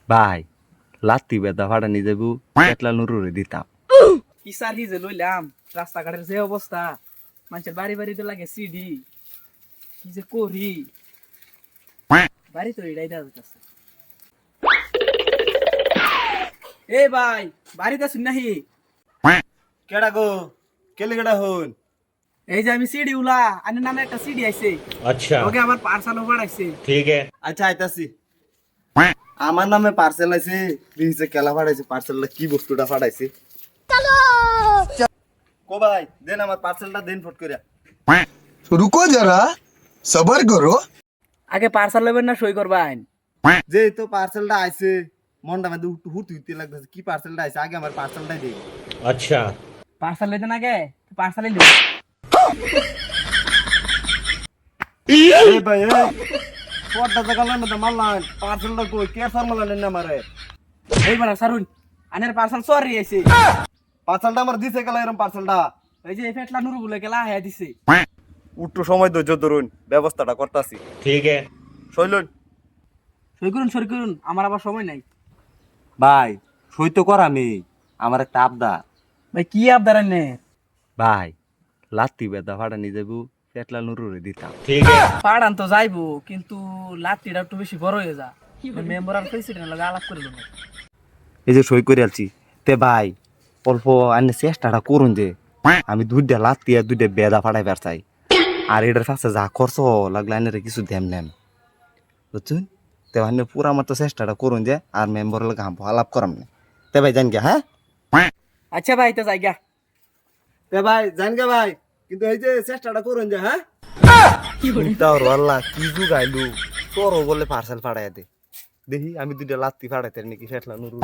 ভাই লাত্তি বেদা ভাড়া নিয়ে যাবো পেটলা নুরুরে দিতাম। কি সারি যে লইলাম, রাস্তাঘাটের যে অবস্থা, মানুষের বাড়ি বাড়িতে লাগে সিডি, কি যে করি বাড়ি তো এটাই দেওয়া যাচ্ছে। এ ভাই, বাড়িতে আছেন নাহি? কেডা গো কেলে কেডা হন? এই যে আমি সিডি উলা, আনের নামে একটা সিডি আইছে। अच्छा ওকে আমার পার্সেল ওভার আইছে। ठीक है। আচ্ছা আইতাছি। আমার নামে পার্সেল আইছে, প্লিজ কেলা ফাড়াইছে, পার্সেলটা কি বস্তুটা ফাড়াইছে? কো ভাই দেন আমার পার্সেলটা দেন ফট করিয়া। रुको जरा सबर करो। আগে পার্সেল লবেন না সই করবেন? যে তো পার্সেলটা আইছে, মনটা মধ্যে হুট হুট লাগতেছে, কি পার্সেলটা আইছে আগে আমার পার্সেলটাই দেই। अच्छा পার্সেল লইতে না গে, পার্সেলই লই। এই ভাই এই পড়টা জাগালেন না মারলাম, পার্সেলটা কই কে ফরমালেন না মারে? এই বাড়া সারুন, আনের পার্সেল সরি আইছে। পার্সেলটা আমার দিছে কেলা এরকম পার্সেলটা? এই যে ফেটলা নুরু বলে গেলা হ্যাঁ দিছে। একটু সময় ধৈর্য ধরুন, ব্যবস্থাটা করতাছি। ठीक है। শৈলন সই করুন, আমার আবার সময় নাই। ভাই সই তো করামি, আমার একটা আবদার। ভাই কি আবদার নে? ভাই লাত্তি বেদা ভাড়া নিয়ে যাবো পেটলা নুরুরে দিতাম। ठीक है। পাড়ান তো যাইবো, কিন্তু লাত্তিটা একটু বেশি বড় হয়ে যা। মেম্বার আর প্রেসিডেন্ট লাগে আলাপ করে লব। এই যে সই করে আলছি তে ভাই অল্প আনে চেষ্টাটা করুন যে আমি দুইটা লাত্তি আর দুইটা বেদা ফাড়াইবার চাই। আর এটার কাছে যা খরচ লাগলে আনের কিছু দেম নেন, বুঝছেন? তে ভাই পুরা আমার তো চেষ্টাটা করুন যে আর মেম্বার লাগে আলাপ করাম না। তে ভাই জান গে হ্যাঁ? আচ্ছা ভাই তো যাই গা। তে ভাই জান গে ভাই, কিন্তু এই যে চেষ্টাটা করুন যে হ্যাঁ। তার আল্লাহ কি যুগাইলু তোরও বলে পার্সেল ফাড়াই দে, দেখি আমি দুইটা লাত্তি ফাড়াইতে নাকি ফেটলা নুরু।